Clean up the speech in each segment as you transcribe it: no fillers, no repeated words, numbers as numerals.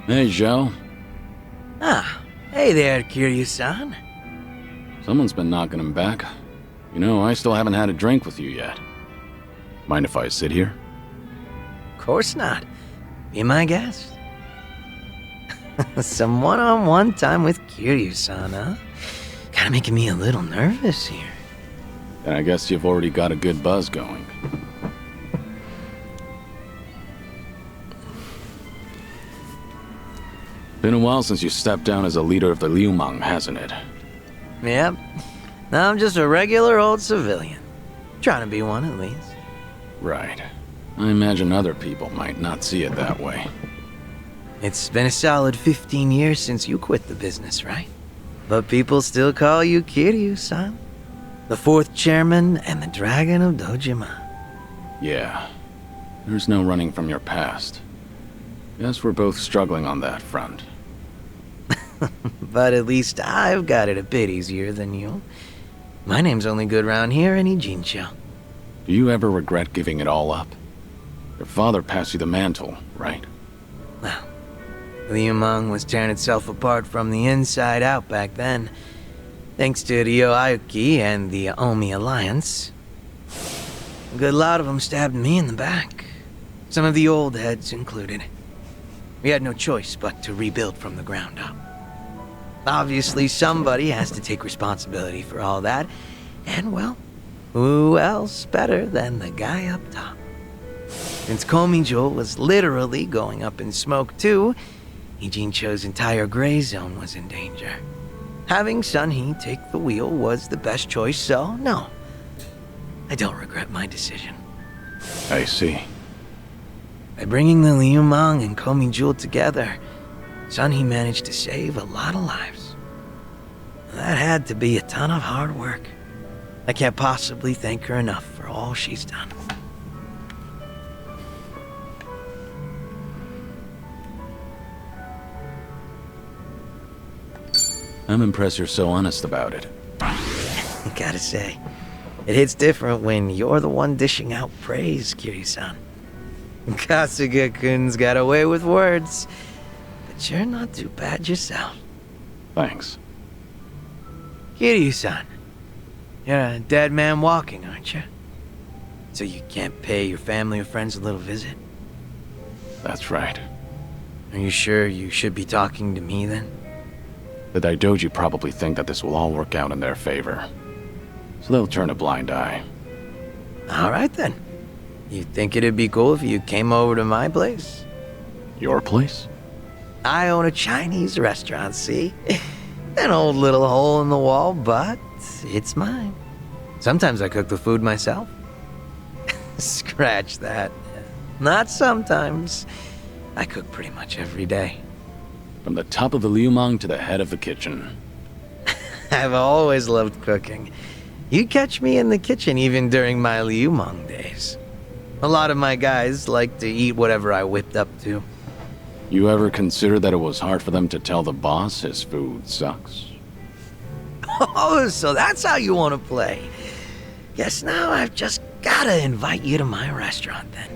Hey, Zhao. Ah, hey there, Kiryu-san. Someone's been knocking him back. You know, I still haven't had a drink with you yet. Mind if I sit here? Of course not. Be my guest. Some one-on-one time with Kiryu-san, huh? Kinda making me a little nervous here. Then I guess you've already got a good buzz going. Been a while since you stepped down as a leader of the Liu Mang, hasn't it? Yep. Now I'm just a regular old civilian. Trying to be one at least. Right. I imagine other people might not see it that way. It's been a solid 15 years since you quit the business, right? But people still call you Kiryu-san. The fourth chairman and the Dragon of Dojima. Yeah. There's no running from your past. Guess we're both struggling on that front. But at least I've got it a bit easier than you. My name's only good round here in Ijincho. Do you ever regret giving it all up? Your father passed you the mantle, right? Well, Liu Mang was tearing itself apart from the inside out back then. Thanks to Ryo Aoki and the Omi Alliance. A good lot of them stabbed me in the back. Some of the old heads included. We had no choice but to rebuild from the ground up. Obviously, somebody has to take responsibility for all that. And, well, who else better than the guy up top? Since Komijo was literally going up in smoke too, Ijincho's entire gray zone was in danger. Having Sun-Hee take the wheel was the best choice, so no. I don't regret my decision. I see. By bringing the Liu Mang and Komijo together, Sun-Hee managed to save a lot of lives. That had to be a ton of hard work. I can't possibly thank her enough for all she's done. I'm impressed you're so honest about it. Gotta say, it hits different when you're the one dishing out praise, Kiryu-san. Kasuga-kun's got away with words, but you're not too bad yourself. Thanks. Kiryu-san, you're a dead man walking, aren't you? So you can't pay your family or friends a little visit? That's right. Are you sure you should be talking to me then? The Daidoji probably think that this will all work out in their favor. So they'll turn a blind eye. Alright then. You think it'd be cool if you came over to my place? Your place? I own a Chinese restaurant, see? An old little hole in the wall, but it's mine. Sometimes I cook the food myself. Scratch that. Not sometimes. I cook pretty much every day. From the top of the Liu Mang to the head of the kitchen. I've always loved cooking. You catch me in the kitchen even during my Liu Mang days. A lot of my guys like to eat whatever I whipped up to. You ever consider that it was hard for them to tell the boss his food sucks? Oh, so that's how you want to play. Guess now I've just gotta invite you to my restaurant then.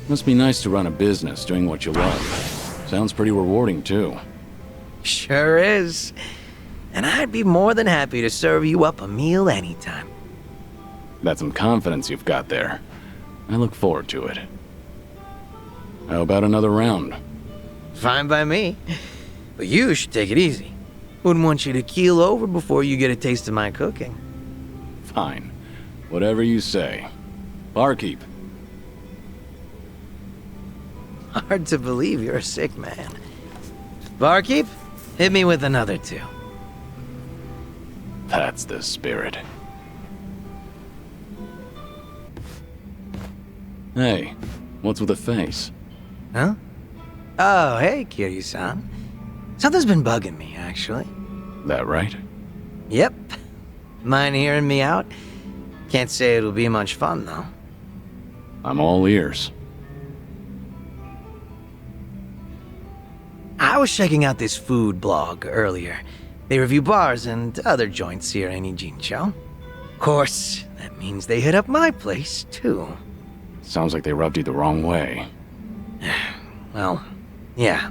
Must be nice to run a business doing what you love. Sounds pretty rewarding too. Sure is. And I'd be more than happy to serve you up a meal anytime. That's some confidence you've got there. I look forward to it. How about another round? Fine by me. But you should take it easy. Wouldn't want you to keel over before you get a taste of my cooking. Fine. Whatever you say. Barkeep. Hard to believe you're a sick man. Barkeep, hit me with another two. That's the spirit. Hey, what's with the face? Huh? Oh, hey, Kiryu-san. Something's been bugging me, actually. That right? Yep. Mind hearing me out? Can't say it'll be much fun, though. I'm all ears. I was checking out this food blog earlier. They review bars and other joints here in Ijincho. Of course, that means they hit up my place, too. Sounds like they rubbed you the wrong way. Well, yeah.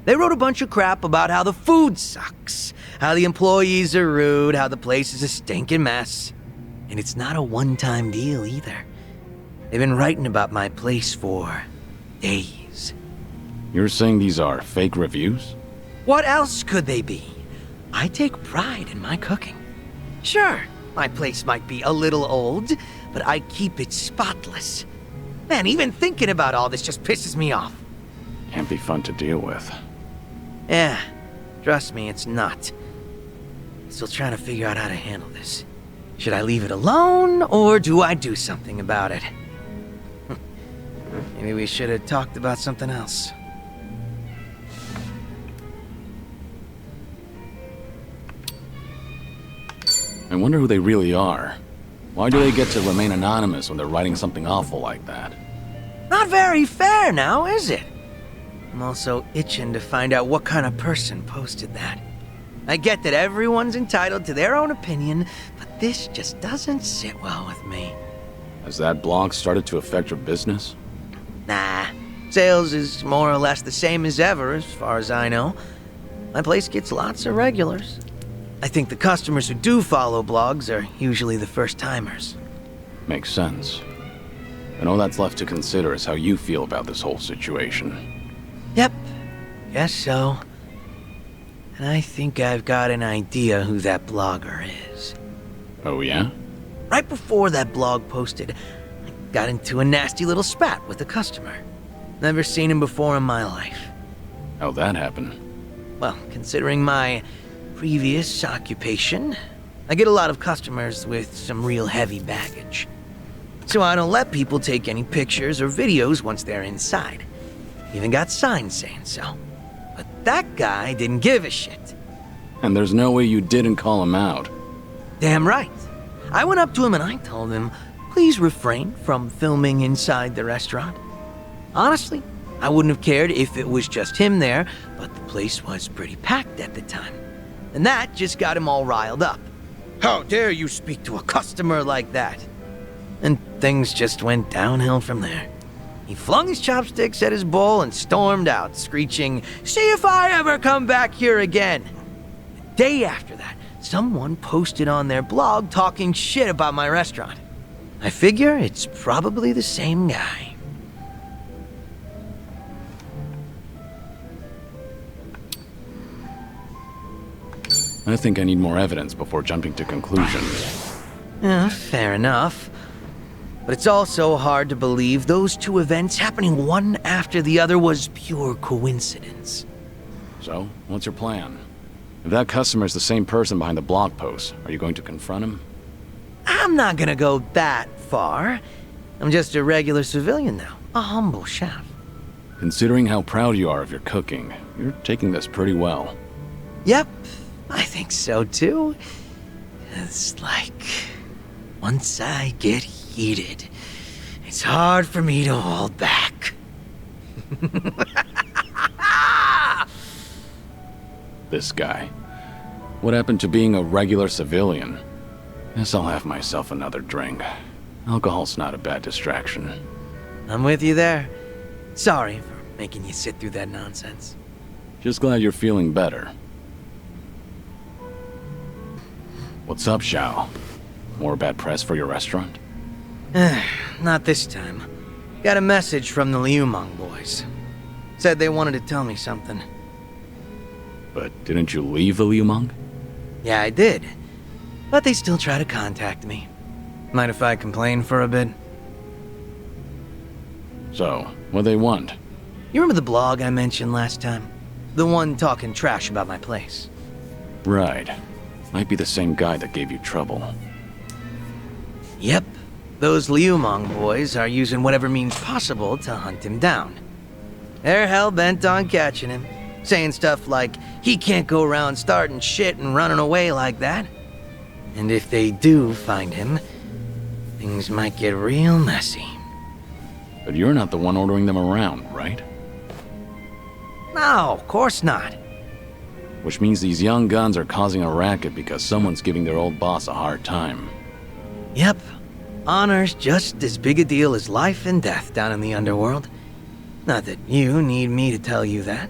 They wrote a bunch of crap about how the food sucks, how the employees are rude, how the place is a stinking mess. And it's not a one-time deal either. They've been writing about my place for days. You're saying these are fake reviews? What else could they be? I take pride in my cooking. Sure, my place might be a little old, but I keep it spotless. Man, even thinking about all this just pisses me off. Can't be fun to deal with. Yeah, trust me, it's not. Still trying to figure out how to handle this. Should I leave it alone, or do I do something about it? Maybe we should have talked about something else. I wonder who they really are. Why do they get to remain anonymous when they're writing something awful like that? Not very fair now, is it? I'm also itching to find out what kind of person posted that. I get that everyone's entitled to their own opinion, but this just doesn't sit well with me. Has that blog started to affect your business? Nah, sales is more or less the same as ever, as far as I know. My place gets lots of regulars. I think the customers who do follow blogs are usually the first-timers. Makes sense. And all that's left to consider is how you feel about this whole situation. Yep, guess so. And I think I've got an idea who that blogger is. Oh yeah? Right before that blog posted, I got into a nasty little spat with a customer. Never seen him before in my life. How'd that happen? Well, considering my previous occupation, I get a lot of customers with some real heavy baggage. So I don't let people take any pictures or videos once they're inside. Even got signs saying so. But that guy didn't give a shit. And there's no way you didn't call him out. Damn right. I went up to him and I told him, please refrain from filming inside the restaurant. Honestly, I wouldn't have cared if it was just him there, but the place was pretty packed at the time. And that just got him all riled up. How dare you speak to a customer like that? And things just went downhill from there. He flung his chopsticks at his bowl and stormed out, screeching, "See if I ever come back here again!" The day after that, someone posted on their blog talking shit about my restaurant. I figure it's probably the same guy. I think I need more evidence before jumping to conclusions. Yeah, fair enough. But it's also hard to believe those two events happening one after the other was pure coincidence. So, what's your plan? If that customer is the same person behind the blog post, are you going to confront him? I'm not gonna go that far. I'm just a regular civilian now, a humble chef. Considering how proud you are of your cooking, you're taking this pretty well. Yep, I think so too. It's like, once I get heated, it's hard for me to hold back. This guy. What happened to being a regular civilian? Guess I'll have myself another drink. Alcohol's not a bad distraction. I'm with you there. Sorry for making you sit through that nonsense. Just glad you're feeling better. What's up, Xiao? More bad press for your restaurant? Not this time. Got a message from the Liumang boys. Said they wanted to tell me something. But didn't you leave the Liumang? Yeah, I did. But they still try to contact me. Mind if I complain for a bit? So, what they want? You remember the blog I mentioned last time? The one talking trash about my place. Right. Might be the same guy that gave you trouble. Yep. Those Liumang boys are using whatever means possible to hunt him down. They're hell-bent on catching him, saying stuff like, he can't go around starting shit and running away like that. And if they do find him, things might get real messy. But you're not the one ordering them around, right? No, of course not. Which means these young guns are causing a racket because someone's giving their old boss a hard time. Yep. Honor's just as big a deal as life and death down in the underworld. Not that you need me to tell you that.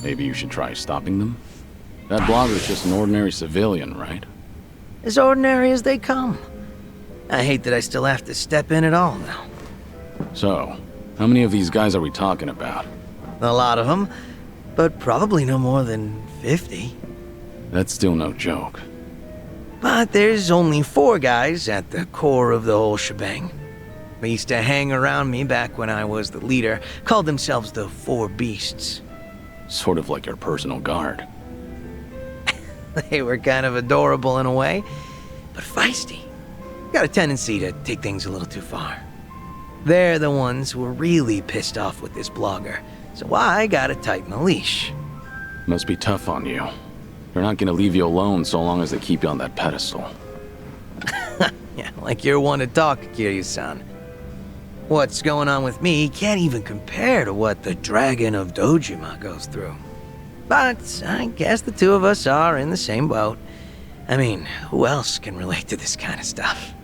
Maybe you should try stopping them? That blogger's just an ordinary civilian, right? As ordinary as they come. I hate that I still have to step in at all now. So, how many of these guys are we talking about? A lot of them, but probably no more than 50. That's still no joke. But there's only 4 guys at the core of the whole shebang. They used to hang around me back when I was the leader, called themselves the 4 Beasts. Sort of like your personal guard. They were kind of adorable in a way, but feisty. Got a tendency to take things a little too far. They're the ones who were really pissed off with this blogger, so I gotta tighten the leash. Must be tough on you. They're not gonna leave you alone so long as they keep you on that pedestal. Yeah, like you're one to talk, Kiryu-san. What's going on with me can't even compare to what the Dragon of Dojima goes through. But I guess the 2 of us are in the same boat. I mean, who else can relate to this kind of stuff?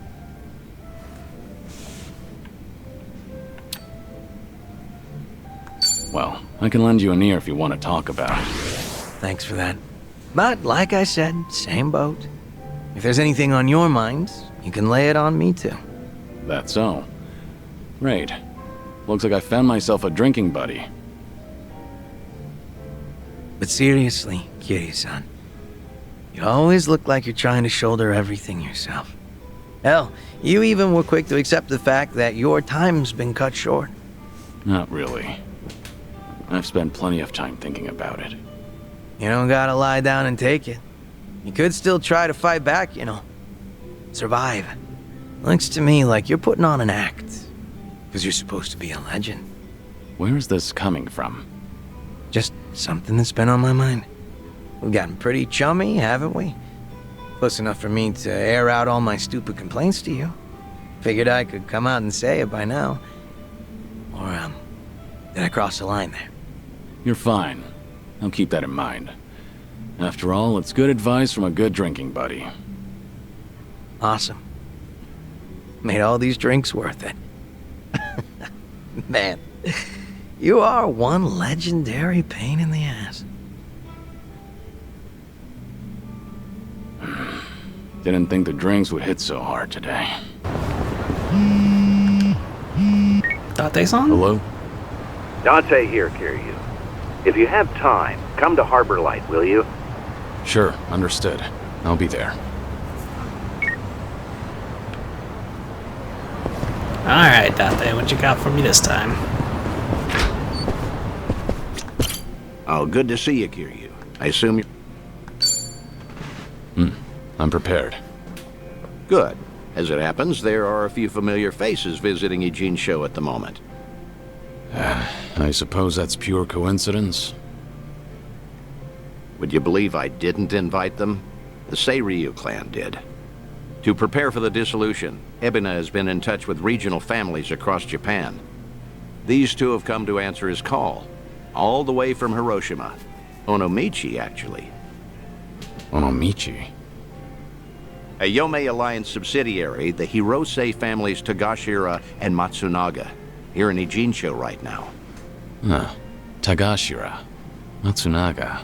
Well, I can lend you an ear if you want to talk about it. Thanks for that. But like I said, same boat. If there's anything on your mind, you can lay it on me too. That's so. Great. Looks like I found myself a drinking buddy. But seriously, Kiryu-san, you always look like you're trying to shoulder everything yourself. Hell, you even were quick to accept the fact that your time's been cut short. Not really. I've spent plenty of time thinking about it. You don't gotta lie down and take it. You could still try to fight back, you know. Survive. Looks to me like you're putting on an act. Because you're supposed to be a legend. Where is this coming from? Just something that's been on my mind. We've gotten pretty chummy, haven't we? Close enough for me to air out all my stupid complaints to you. Figured I could come out and say it by now. Or, did I cross the line there? You're fine. I'll keep that in mind. After all, it's good advice from a good drinking buddy. Awesome. Made all these drinks worth it. Man, you are one legendary pain in the ass. Didn't think the drinks would hit so hard today. Dante-san? Hello? Dante here, Kiryu. If you have time, come to Harbor Light, will you? Sure, understood. I'll be there. Alright, Dante, what you got for me this time? Oh, good to see you, Kiryu. I assume you're... I'm prepared. Good. As it happens, there are a few familiar faces visiting Ijincho at the moment. I suppose that's pure coincidence. Would you believe I didn't invite them? The Seiryu clan did. To prepare for the dissolution, Ebina has been in touch with regional families across Japan. These 2 have come to answer his call, all the way from Hiroshima. Onomichi, actually. Onomichi? A Yomei Alliance subsidiary, the Hirose families Tagashira and Matsunaga, here in Ijincho right now. Huh. Tagashira. Matsunaga.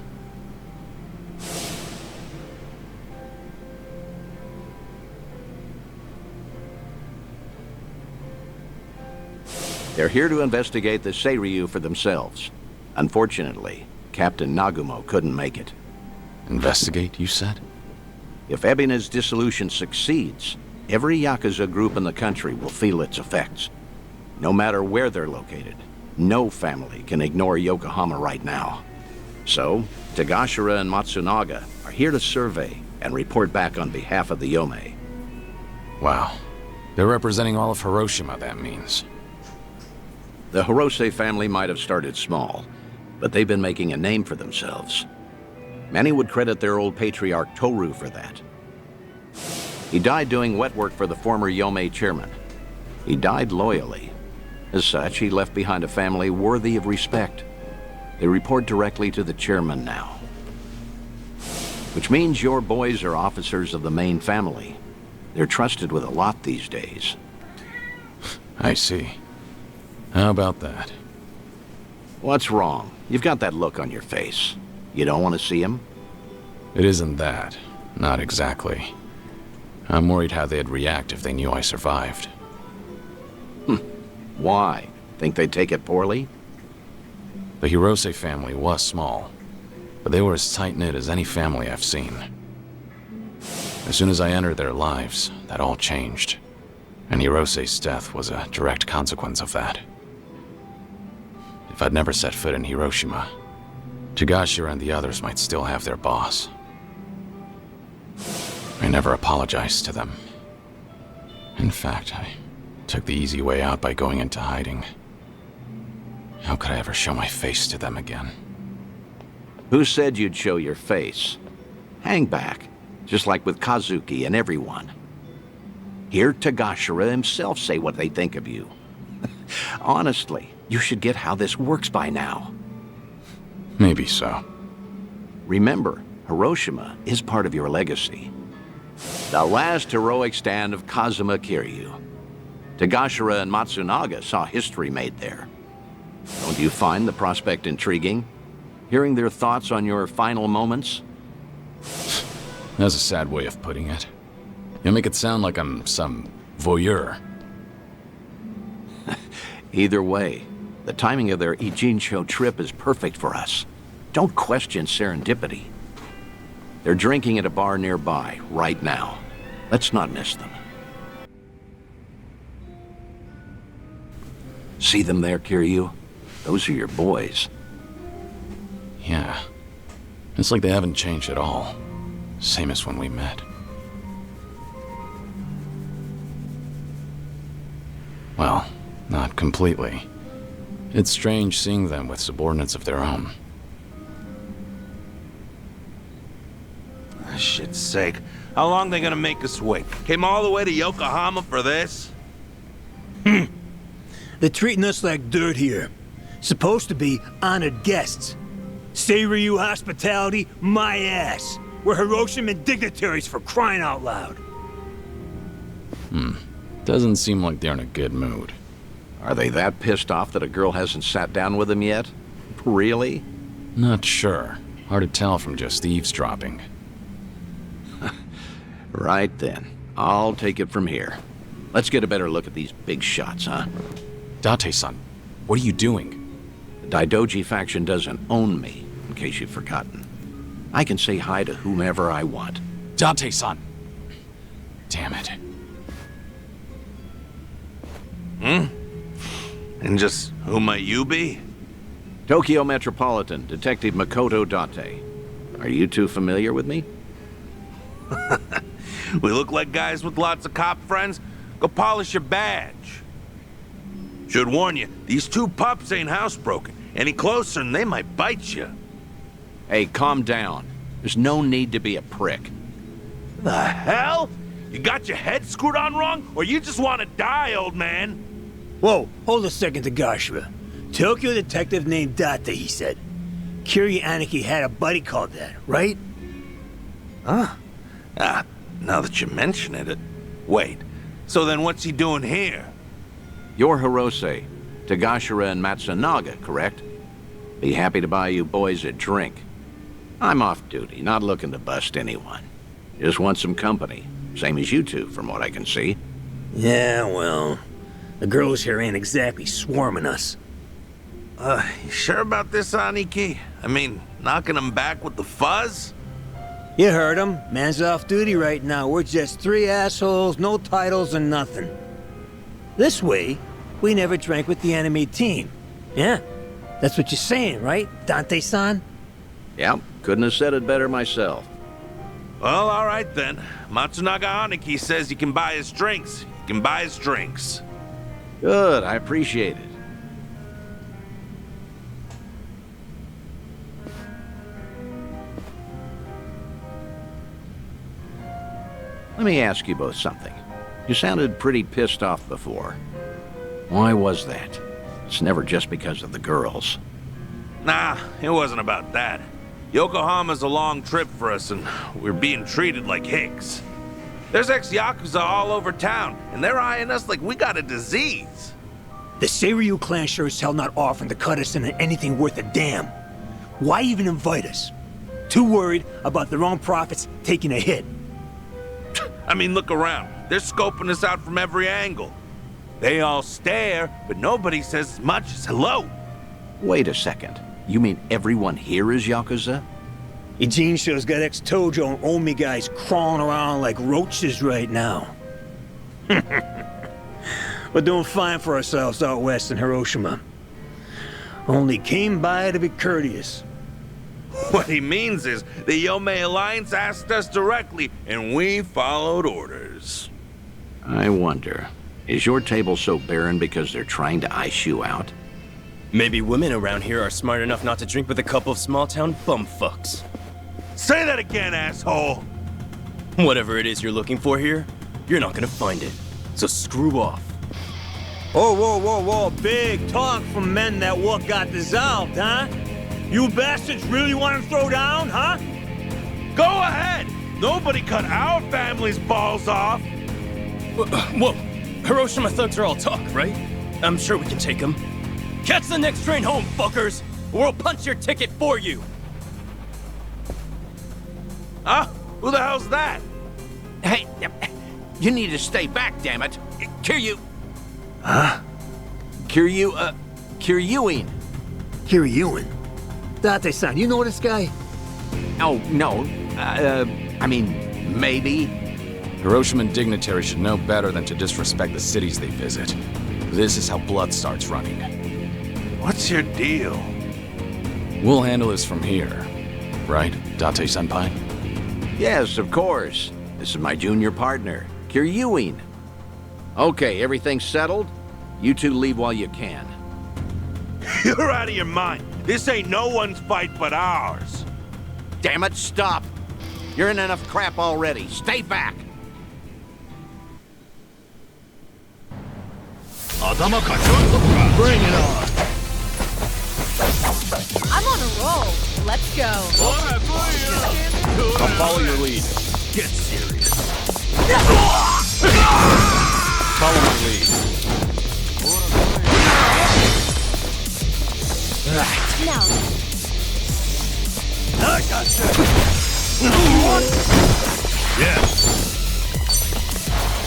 They're here to investigate the Seiryu for themselves. Unfortunately, Captain Nagumo couldn't make it. Investigate, you said? If Ebina's dissolution succeeds, every Yakuza group in the country will feel its effects. No matter where they're located, no family can ignore Yokohama right now. So, Tagashira and Matsunaga are here to survey and report back on behalf of the Yomei. Wow. They're representing all of Hiroshima, that means. The Hirose family might have started small, but they've been making a name for themselves. Many would credit their old patriarch Toru for that. He died doing wet work for the former Yomei chairman. He died loyally. As such, he left behind a family worthy of respect. They report directly to the chairman now. Which means your boys are officers of the main family. They're trusted with a lot these days. I see. How about that? What's wrong? You've got that look on your face. You don't want to see him? It isn't that. Not exactly. I'm worried how they'd react if they knew I survived. Why? Think they'd take it poorly? The Hirose family was small, but they were as tight-knit as any family I've seen. As soon as I entered their lives, that all changed. And Hirose's death was a direct consequence of that. If I'd never set foot in Hiroshima, Tagashira and the others might still have their boss. I never apologized to them. In fact, I took the easy way out by going into hiding. How could I ever show my face to them again? Who said you'd show your face? Hang back, just like with Kazuki and everyone. Hear Tagashira himself say what they think of you. Honestly, you should get how this works by now. Maybe so. Remember, Hiroshima is part of your legacy. The last heroic stand of Kazuma Kiryu. Tagashira and Matsunaga saw history made there. Don't you find the prospect intriguing? Hearing their thoughts on your final moments? That's a sad way of putting it. You make it sound like I'm some voyeur. Either way, the timing of their Ijincho trip is perfect for us. Don't question serendipity. They're drinking at a bar nearby, right now. Let's not miss them. See them there, Kiryu? Those are your boys. Yeah. It's like they haven't changed at all. Same as when we met. Well, not completely. It's strange seeing them with subordinates of their own. Shit's sake. How long they gonna make us wait? Came all the way to Yokohama for this? They're treating us like dirt here. Supposed to be honored guests. Seiryu hospitality, my ass. We're Hiroshima dignitaries for crying out loud. Doesn't seem like they're in a good mood. Are they that pissed off that a girl hasn't sat down with them yet? Really? Not sure. Hard to tell from just eavesdropping. Right then. I'll take it from here. Let's get a better look at these big shots, huh? Date-san, what are you doing? The Daidoji faction doesn't own me, in case you've forgotten. I can say hi to whomever I want. Date-san! Damn it. And just who might you be? Tokyo Metropolitan, Detective Makoto Date. Are you two familiar with me? We look like guys with lots of cop friends? Go polish your badge. Should warn you, these two pups ain't housebroken. Any closer and they might bite you. Hey, calm down. There's no need to be a prick. The hell? You got your head screwed on wrong, or you just want to die, old man? Whoa, hold a second, Tagashira. Tokyo detective named Date, he said. Kiryu Aniki had a buddy called that, right? Huh? Ah, now that you mention it. Wait, so then what's he doing here? You're Hirose, Tagashira and Matsunaga, correct? Be happy to buy you boys a drink. I'm off duty, not looking to bust anyone. Just want some company, same as you two, from what I can see. Yeah, well, the girls here ain't exactly swarming us. You sure about this, Aniki? I mean, knocking them back with the fuzz? You heard him. Man's off duty right now. We're just three assholes, no titles and nothing. This way, we never drank with the enemy team. Yeah, that's what you're saying, right, Dante-san? Yep, couldn't have said it better myself. Well, all right then. Matsunaga Aniki says you can buy his drinks. You can buy his drinks. Good, I appreciate it. Let me ask you both something. You sounded pretty pissed off before. Why was that? It's never just because of the girls. Nah, it wasn't about that. Yokohama's a long trip for us, and we're being treated like hicks. There's ex-Yakuza all over town, and they're eyeing us like we got a disease. The Seiryu clan sure as hell not offering to cut us into anything worth a damn. Why even invite us? Too worried about their own profits taking a hit. I mean, look around. They're scoping us out from every angle. They all stare, but nobody says as much as hello. Wait a second. You mean everyone here is Yakuza? Eugene shows got ex-Tojo and Omi guys crawling around like roaches right now. We're doing fine for ourselves out west in Hiroshima. Only came by to be courteous. What he means is the Yomei Alliance asked us directly, and we followed orders. I wonder, is your table so barren because they're trying to ice you out? Maybe women around here are smart enough not to drink with a couple of small-town bumfucks. Say that again, asshole! Whatever it is you're looking for here, you're not gonna find it. So screw off. Oh, whoa, whoa, whoa, big talk from men that what got dissolved, huh? You bastards really want to throw down, huh? Go ahead! Nobody cut our family's balls off! Whoa, Hiroshima thugs are all talk, right? I'm sure we can take them. Catch the next train home, fuckers! Or we'll punch your ticket for you! Huh? Who the hell's that? Hey, you need to stay back, damn it. Kiryu... Huh? Kiryuin. Kiryuin? Date-san, you know this guy? Oh, no. I mean, maybe. Hiroshiman dignitaries should know better than to disrespect the cities they visit. This is how blood starts running. What's your deal? We'll handle this from here. Right, Date-senpai? Yes, of course. This is my junior partner, Kiryuin. Okay, everything's settled? You two leave while you can. You're out of your mind. This ain't no one's fight but ours. Damn it, stop! You're in enough crap already. Stay back! Bring it on! I'm on a roll. Let's go. I'll follow your lead. Get serious. Follow my lead. Now, I got you! Yeah.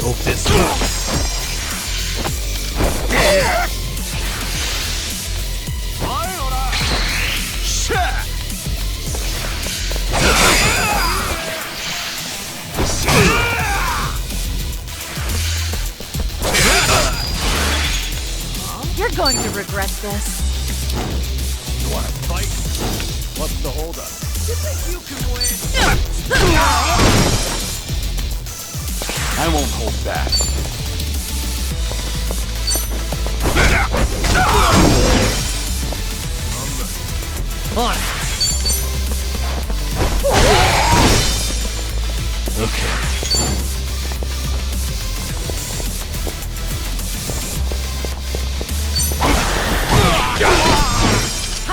Hope this you're going to regret this. You wanna fight? What's the holdup? You think you can win? I won't hold back. On it! Okay.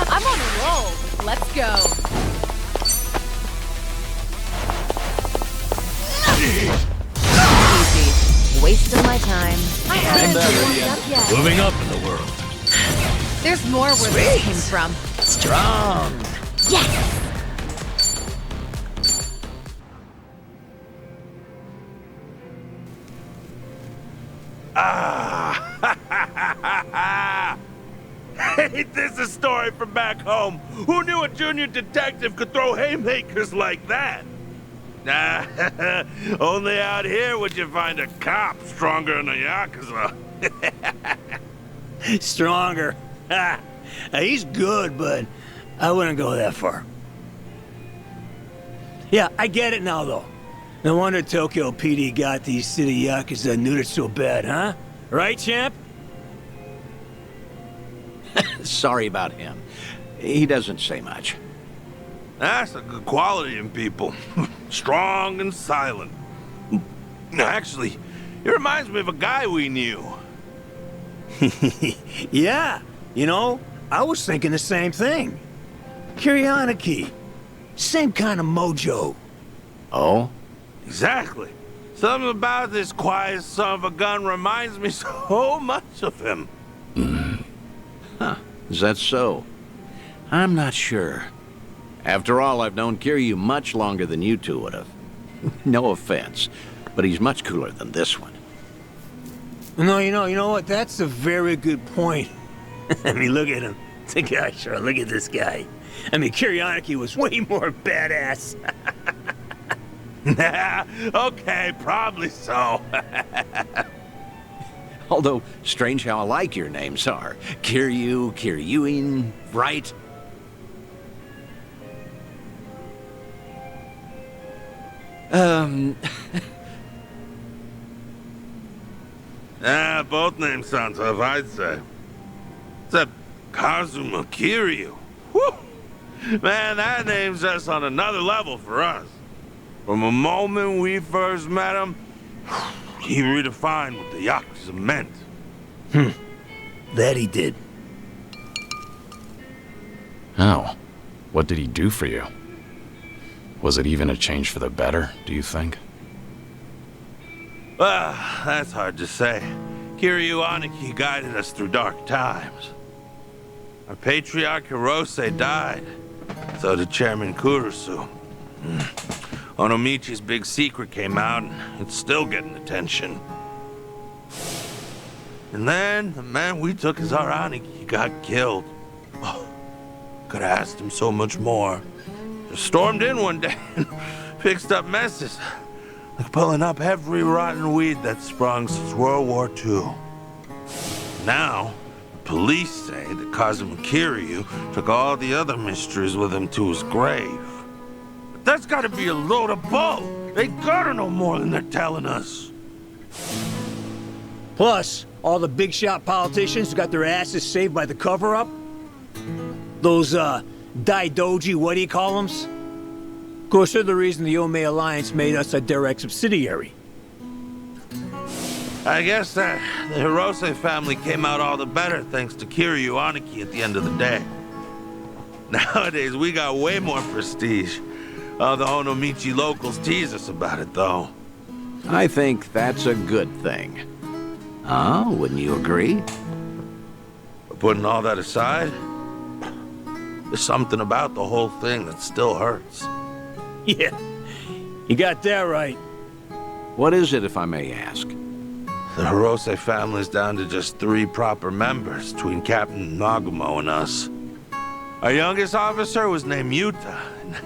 I'm on a roll. Let's go. Easy. Wasting my time. I haven't warmed up yet. Moving up in the world. There's more where this came from. Strong! Yes! Ah! Ain't this a story from back home? Who knew a junior detective could throw haymakers like that? Nah, only out here would you find a cop stronger than a Yakuza. Stronger. Ha! He's good, but I wouldn't go that far. Yeah, I get it now, though. No wonder Tokyo PD got these city Yakuza neutered so bad, huh? Right, champ? Sorry about him. He doesn't say much. That's a good quality in people. Strong and silent. Actually, it reminds me of a guy we knew. Yeah, you know, I was thinking the same thing. Kiryanaki. Same kind of mojo. Oh? Exactly. Something about this quiet son of a gun reminds me so much of him. Is that so? I'm not sure. After all, I've known Kiryu much longer than you two would have. No offense, but he's much cooler than this one. No, you know what? That's a very good point. I mean, look at him. Yeah, sure, look at this guy. I mean, Kiryu was way more badass. Okay, probably so. Although, strange how alike your names are. Kiryu, Kiryuin, right? Both names sound tough, I'd say. Except Kazuma Kiryu. Whew! Man, that name's just on another level for us. From the moment we first met him, he redefined what the Yakuza meant. That he did. How? What did he do for you? Was it even a change for the better, do you think? That's hard to say. Kiryu Aniki guided us through dark times. Our patriarch Hirose died. So did Chairman Kurusu. Onomichi's big secret came out, and it's still getting attention. And then, the man we took as our Aniki got killed. Oh, could have asked him so much more. Just stormed in one day and fixed up messes. Like pulling up every rotten weed that's sprung since World War II. Now, the police say that Kazuma Kiryu took all the other mysteries with him to his grave. But that's gotta be a load of bull. They gotta know more than they're telling us. Plus, all the big shot politicians who got their asses saved by the cover-up. Those, Daidoji, what do you call them? Of course, they're the reason the Ome Alliance made us a direct subsidiary. I guess that the Hirose family came out all the better thanks to Kiryu Aniki at the end of the day. Nowadays, we got way more prestige. The Onomichi locals tease us about it, though. I think that's a good thing. Huh? Wouldn't you agree? But putting all that aside, there's something about the whole thing that still hurts. Yeah, you got that right. What is it, if I may ask? The Hirose family's down to just 3 proper members between Captain Nagumo and us. Our youngest officer was named Yuta, and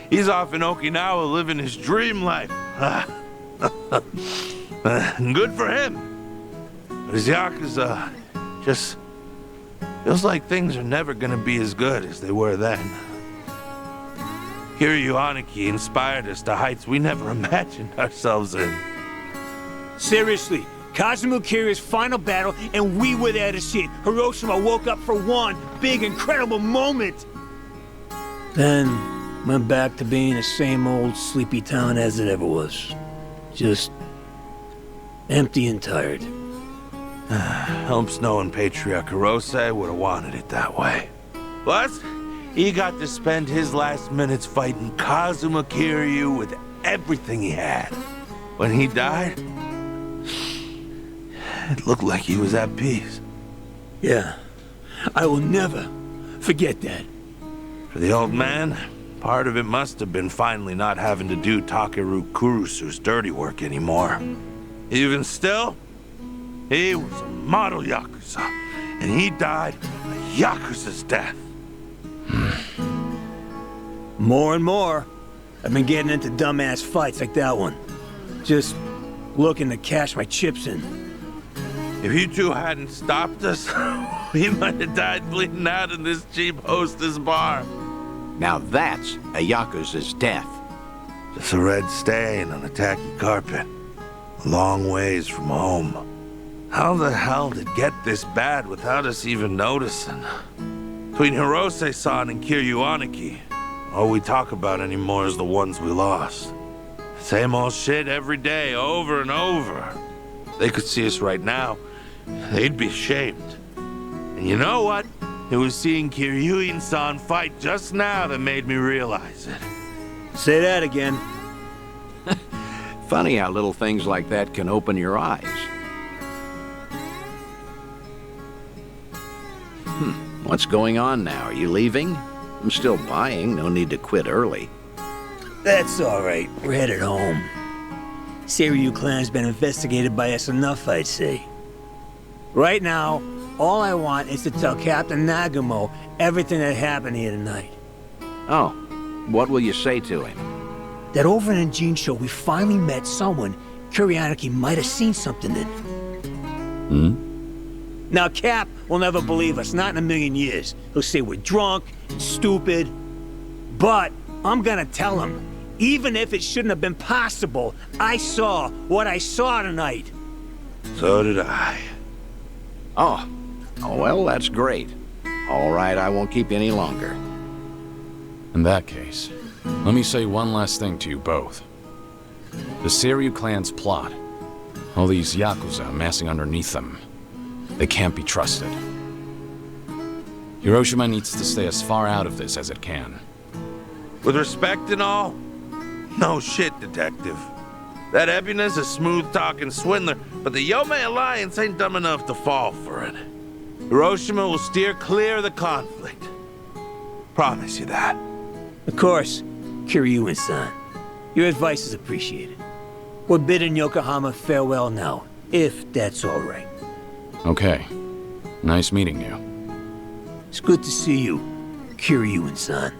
he's off in Okinawa living his dream life. Good for him. But his Yakuza just feels like things are never gonna be as good as they were then. Kiryu Aniki inspired us to heights we never imagined ourselves in. Seriously, Kazuma Kiryu's final battle, and we were there to see it. Hiroshima woke up for one big, incredible moment. Then went back to being the same old sleepy town as it ever was. Just empty and tired. Helps knowing Patriarch Hirose would have wanted it that way. Plus, he got to spend his last minutes fighting Kazuma Kiryu with everything he had. When he died, it looked like he was at peace. Yeah, I will never forget that. For the old man, part of it must have been finally not having to do Takeru Kurusu's dirty work anymore. Even still, he was a model Yakuza, and he died a Yakuza's death. More and more, I've been getting into dumbass fights like that one. Just looking to cash my chips in. If you two hadn't stopped us, we might have died bleeding out in this cheap hostess bar. Now that's a Yakuza's death. Just a red stain on a tacky carpet. A long ways from home. How the hell did it get this bad without us even noticing? Between Hirose-san and Kiryu Aniki, all we talk about anymore is the ones we lost. Same old shit every day, over and over. They could see us right now, they'd be ashamed. And you know what? It was seeing Kiryuin-san fight just now that made me realize it. Say that again. Funny how little things like that can open your eyes. What's going on now? Are you leaving? I'm still buying. No need to quit early. That's all right. We're headed home. Seiryu clan's been investigated by us enough, I'd say. Right now, all I want is to tell Captain Nagumo everything that happened here tonight. Oh, what will you say to him? That over in Jincho, we finally met someone Kuryaniki might have seen something in. Now, Cap will never believe us, not in a million years. He'll say we're drunk and stupid. But I'm gonna tell him, even if it shouldn't have been possible, I saw what I saw tonight. So did I. Oh, well, that's great. All right, I won't keep you any longer. In that case, let me say one last thing to you both. The Seiryu clan's plot, all these Yakuza amassing underneath them, they can't be trusted. Hiroshima needs to stay as far out of this as it can. With respect and all, no shit, Detective. That Ebuna's a smooth-talking swindler, but the Yomei Alliance ain't dumb enough to fall for it. Hiroshima will steer clear of the conflict. Promise you that. Of course, Kiryu-san. Your advice is appreciated. We're bidding Yokohama farewell now, if that's all right. Okay. Nice meeting you. It's good to see you, Kiryu-san.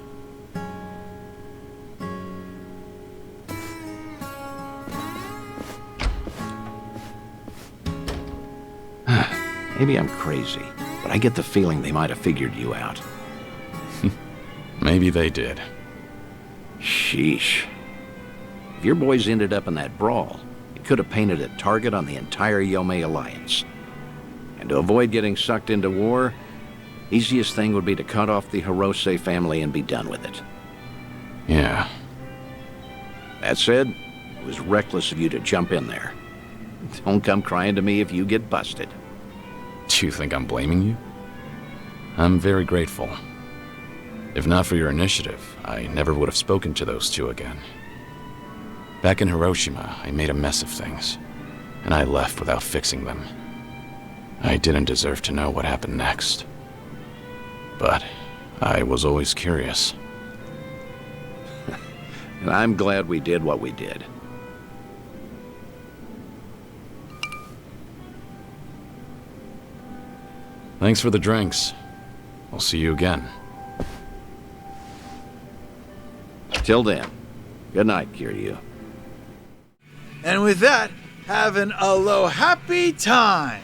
Maybe I'm crazy, but I get the feeling they might have figured you out. Maybe they did. Sheesh. If your boys ended up in that brawl, it could have painted a target on the entire Yomei Alliance. And to avoid getting sucked into war, easiest thing would be to cut off the Hirose family and be done with it. Yeah. That said, it was reckless of you to jump in there. Don't come crying to me if you get busted. Do you think I'm blaming you? I'm very grateful. If not for your initiative, I never would have spoken to those two again. Back in Hiroshima, I made a mess of things, and I left without fixing them. I didn't deserve to know what happened next. But I was always curious. And I'm glad we did what we did. Thanks for the drinks. I'll see you again. Till then, good night, Kiryu. And with that, have an alohappy time.